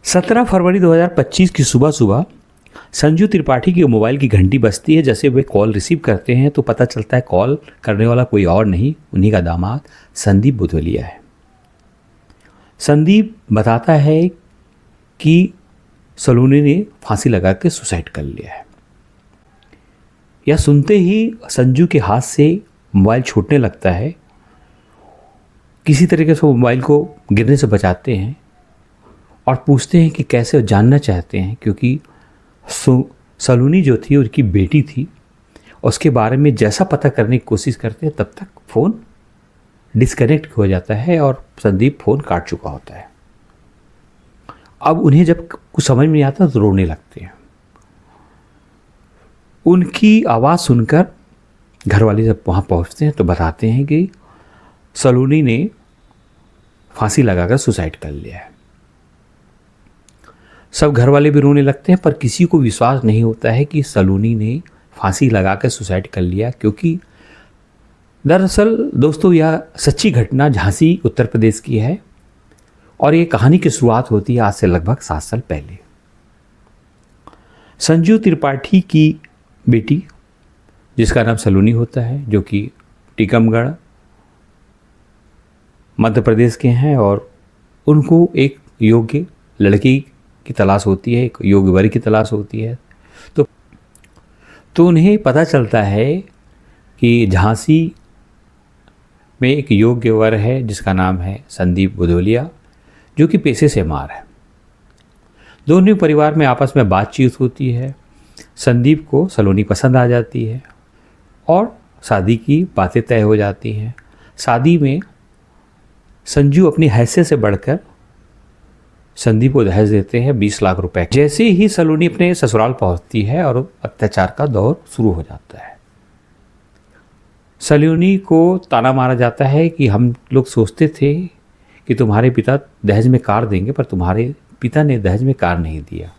17 फरवरी 2025 की सुबह सुबह संजू त्रिपाठी की मोबाइल की घंटी बजती है। जैसे वे कॉल रिसीव करते हैं तो पता चलता है कॉल करने वाला कोई और नहीं, उन्हीं का दामाद संदीप बुधवलिया है। संदीप बताता है कि सलोनी ने फांसी लगा के सुसाइड कर लिया है। यह सुनते ही संजू के हाथ से मोबाइल छूटने लगता है। किसी तरीके से वो मोबाइल को गिरने से बचाते हैं और पूछते हैं कि कैसे, जानना चाहते हैं क्योंकि सलोनी जो थी उनकी बेटी थी। उसके बारे में जैसा पता करने की कोशिश करते हैं तब तक फ़ोन डिस्कनेक्ट हो जाता है और संदीप फ़ोन काट चुका होता है। अब उन्हें जब कुछ समझ में नहीं आता तो रोने लगते हैं। उनकी आवाज़ सुनकर घर वाले जब वहाँ पहुँचते हैं तो बताते हैं कि सलोनी ने फांसी लगाकर सुसाइड कर लिया है। सब घर वाले भी रोने लगते हैं, पर किसी को विश्वास नहीं होता है कि सलोनी ने फांसी लगाकर सुसाइड कर लिया, क्योंकि दरअसल दोस्तों यह सच्ची घटना झांसी उत्तर प्रदेश की है और ये कहानी की शुरुआत होती है आज से लगभग 7 साल पहले। संजू त्रिपाठी की बेटी, जिसका नाम सलोनी होता है, जो कि टीकमगढ़ मध्य प्रदेश के हैं, और उनको एक योग्य लड़की की तलाश होती है, एक योग्य वर की तलाश होती है। तो उन्हें पता चलता है कि झांसी में एक योग्य वर है जिसका नाम है संदीप बुधवलिया, जो कि पेशे से मार है। दोनों परिवार में आपस में बातचीत होती है। संदीप को सलोनी पसंद आ जाती है और शादी की बातें तय हो जाती हैं। शादी में संजू अपनी हैसियत से बढ़कर संदीप को दहेज देते हैं 20 लाख रुपए। जैसे ही सलोनी अपने ससुराल पहुंचती है और अत्याचार का दौर शुरू हो जाता है। सलोनी को ताना मारा जाता है कि हम लोग सोचते थे कि तुम्हारे पिता दहेज में कार देंगे, पर तुम्हारे पिता ने दहेज में कार नहीं दिया।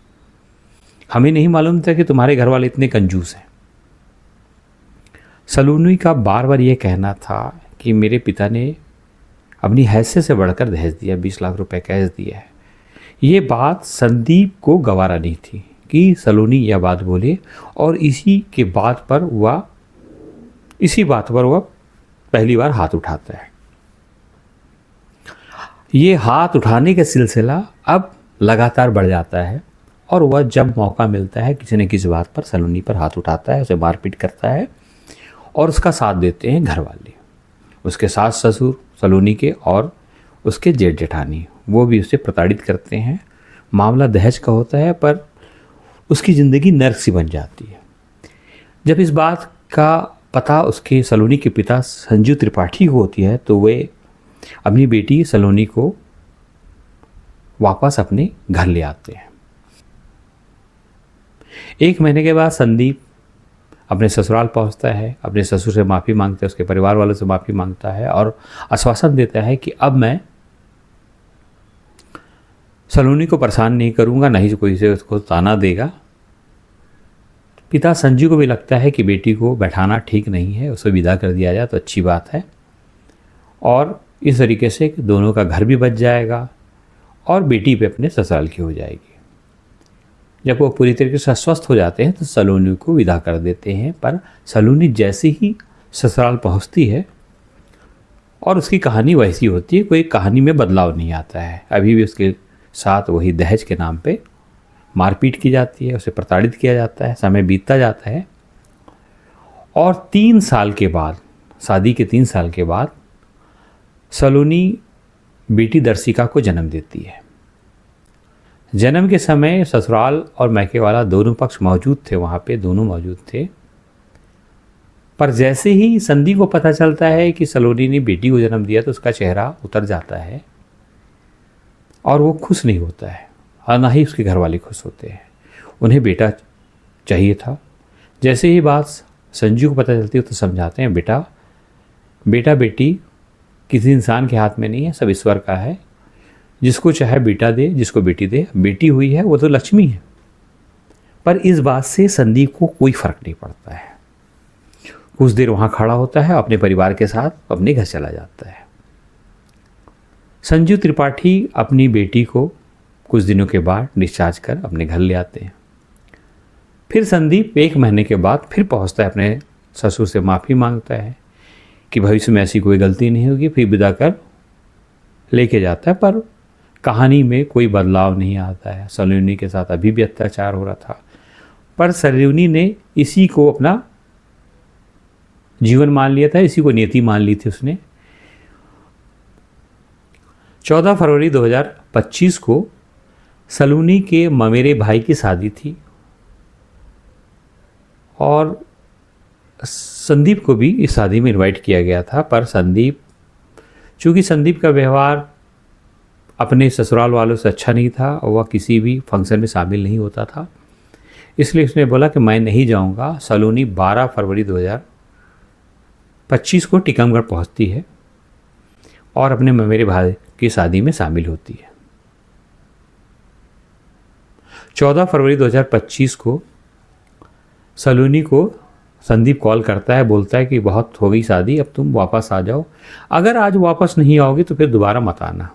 हमें नहीं मालूम था कि तुम्हारे घर वाले इतने कंजूस हैं। सलोनी का बार बार ये कहना था कि मेरे पिता ने अपनी हैसियत से बढ़कर दहेज दिया, 20 लाख रुपए कैश दिया है। ये बात संदीप को गवारा नहीं थी कि सलोनी यह बात बोले, और इसी बात पर वह पहली बार हाथ उठाता है। ये हाथ उठाने का सिलसिला अब लगातार बढ़ जाता है और वह जब मौका मिलता है किसी न किसी बात पर सलोनी पर हाथ उठाता है, उसे मारपीट करता है और उसका साथ देते हैं घर वाले, उसके सास ससुर सलोनी के और उसके जेठ जेठानी। वो भी उसे प्रताड़ित करते हैं। मामला दहेज का होता है, पर उसकी ज़िंदगी नर्क सी बन जाती है। जब इस बात का पता उसके सलोनी के पिता संजू त्रिपाठी को होती है तो वे अपनी बेटी सलोनी को वापस अपने घर ले आते हैं। 1 महीने के बाद संदीप अपने ससुराल पहुंचता है, अपने ससुर से माफ़ी मांगता है, उसके परिवार वालों से माफ़ी मांगता है और आश्वासन देता है कि अब मैं सलोनी को परेशान नहीं करूंगा, नहीं कोई से उसको ताना देगा। पिता संजू को भी लगता है कि बेटी को बैठाना ठीक नहीं है, उसे विदा कर दिया जाए तो अच्छी बात है, और इस तरीके से दोनों का घर भी बच जाएगा और बेटी पे अपने ससुराल की हो जाएगी। जब वो पूरी तरीके से स्वस्थ हो जाते हैं तो सलोनी को विदा कर देते हैं, पर सलोनी जैसे ही ससुराल पहुंचती है और उसकी कहानी वैसी होती है, कोई कहानी में बदलाव नहीं आता है। अभी भी उसके साथ वही दहेज के नाम पे मारपीट की जाती है, उसे प्रताड़ित किया जाता है। समय बीतता जाता है और 3 साल के बाद, शादी के 3 साल के बाद, सलोनी बेटी दर्शिका को जन्म देती है। जन्म के समय ससुराल और मैके वाला दोनों पक्ष मौजूद थे, वहाँ पे दोनों मौजूद थे। पर जैसे ही संदीप को पता चलता है कि सलोनी ने बेटी को जन्म दिया तो उसका चेहरा उतर जाता है और वो खुश नहीं होता है, और ना ही उसके घर वाले खुश होते हैं। उन्हें बेटा चाहिए था। जैसे ही बात संजू को पता चलती है तो समझाते हैं, बेटा बेटी किसी इंसान के हाथ में नहीं है, सब ईश्वर का है। जिसको चाहे बेटा दे, जिसको बेटी दे। बेटी हुई है वो तो लक्ष्मी है। पर इस बात से संदीप को कोई फ़र्क नहीं पड़ता है। कुछ देर वहाँ खड़ा होता है, अपने परिवार के साथ अपने घर चला जाता है। संजू त्रिपाठी अपनी बेटी को कुछ दिनों के बाद डिस्चार्ज कर अपने घर ले आते हैं। फिर संदीप 1 महीने के बाद फिर पहुंचता है, अपने ससुर से माफ़ी मांगता है कि भविष्य में ऐसी कोई गलती नहीं होगी, फिर विदा कर लेके जाता है। पर कहानी में कोई बदलाव नहीं आता है। सलोनी के साथ अभी भी अत्याचार हो रहा था, पर सलोनी ने इसी को अपना जीवन मान लिया था, इसी को नियति मान ली थी उसने। 14 फरवरी 2025 को सलोनी के ममेरे भाई की शादी थी और संदीप को भी इस शादी में इनवाइट किया गया था। पर चूँकि संदीप का व्यवहार अपने ससुराल वालों से अच्छा नहीं था और वह किसी भी फंक्शन में शामिल नहीं होता था, इसलिए उसने बोला कि मैं नहीं जाऊंगा। सलोनी 12 फरवरी 2025 को टीकमगढ़ पहुंचती है और अपने ममेरे भाई की शादी में शामिल होती है। 14 फरवरी 2025 को सलोनी को संदीप कॉल करता है, बोलता है कि बहुत हो गई शादी, अब तुम वापस आ जाओ। अगर आज वापस नहीं आओगे तो फिर दोबारा मत आना।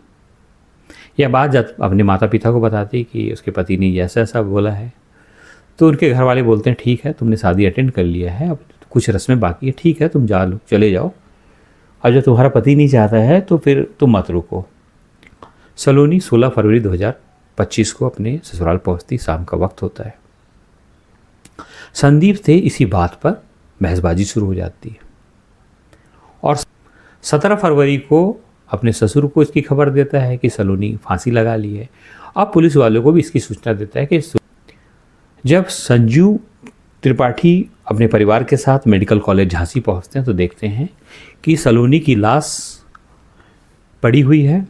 यह बात जब अपने माता पिता को बताती कि उसके पति ने ऐसा ऐसा बोला है, तो उनके घर वाले बोलते हैं ठीक है, तुमने शादी अटेंड कर लिया है, अब कुछ रस्में बाकी है, ठीक है तुम चले जाओ। और जब तुम्हारा पति नहीं चाहता है तो फिर तुम मत रुको। सलोनी 16 फरवरी 2025 को अपने ससुराल पहुंचती, शाम का वक्त होता है। संदीप से इसी बात पर बहसबाजी शुरू हो जाती है और 17 फरवरी को अपने ससुर को इसकी खबर देता है कि सलोनी फांसी लगा ली है। अब पुलिस वालों को भी इसकी सूचना देता है कि जब संजू त्रिपाठी अपने परिवार के साथ मेडिकल कॉलेज झांसी पहुंचते हैं तो देखते हैं कि सलोनी की लाश पड़ी हुई है।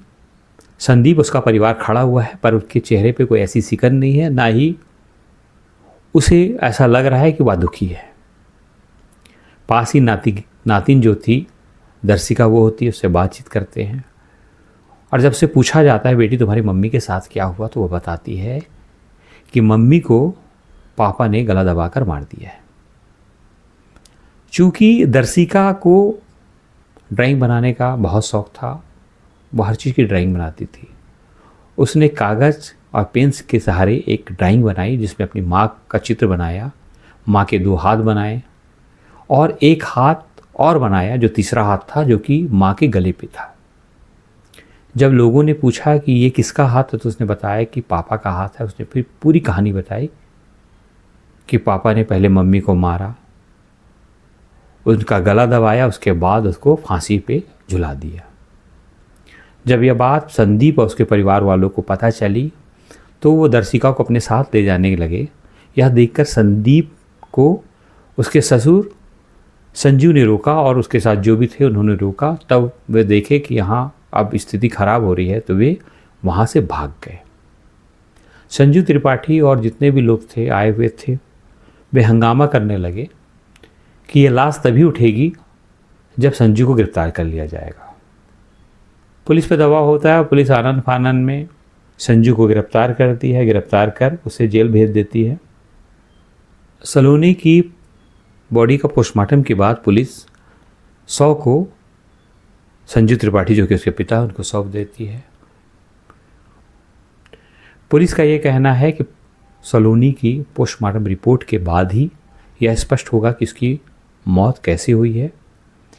संदीप, उसका परिवार खड़ा हुआ है, पर उसके चेहरे पे कोई ऐसी सिकन नहीं है, ना ही उसे ऐसा लग रहा है कि वह दुखी है। पास ही नातिन जो थी दर्शिका वो होती है, उससे बातचीत करते हैं और जब से पूछा जाता है बेटी तुम्हारी मम्मी के साथ क्या हुआ, तो वह बताती है कि मम्मी को पापा ने गला दबाकर मार दिया है। चूँकि दर्शिका को ड्राइंग बनाने का बहुत शौक़ था, वह हर चीज़ की ड्राइंग बनाती थी। उसने कागज़ और पेंस के सहारे एक ड्राइंग बनाई जिसमें अपनी माँ का चित्र बनाया, माँ के 2 हाथ बनाए और एक हाथ और बनाया जो तीसरा हाथ था, जो कि माँ के गले पे था। जब लोगों ने पूछा कि ये किसका हाथ है तो उसने बताया कि पापा का हाथ है। उसने फिर पूरी कहानी बताई कि पापा ने पहले मम्मी को मारा, उनका गला दबाया, उसके बाद उसको फांसी पे झुला दिया। जब यह बात संदीप और उसके परिवार वालों को पता चली तो वो दर्शिका को अपने साथ ले जाने लगे। यह देखकर संदीप को उसके ससुर संजू ने रोका और उसके साथ जो भी थे उन्होंने रोका। तब वे देखे कि यहाँ अब स्थिति खराब हो रही है तो वे वहाँ से भाग गए। संजू त्रिपाठी और जितने भी लोग थे आए हुए थे, वे हंगामा करने लगे कि ये लाश तभी उठेगी जब संजू को गिरफ्तार कर लिया जाएगा। पुलिस पे दबाव होता है, पुलिस आनन फानन में संजू को गिरफ्तार करती है, गिरफ्तार कर उसे जेल भेज देती है। सलोनी की बॉडी का पोस्टमार्टम के बाद पुलिस 100 को संजू त्रिपाठी जो कि उसके पिता उनको सौंप देती है। पुलिस का ये कहना है कि सलोनी की पोस्टमार्टम रिपोर्ट के बाद ही यह स्पष्ट होगा कि इसकी मौत कैसे हुई है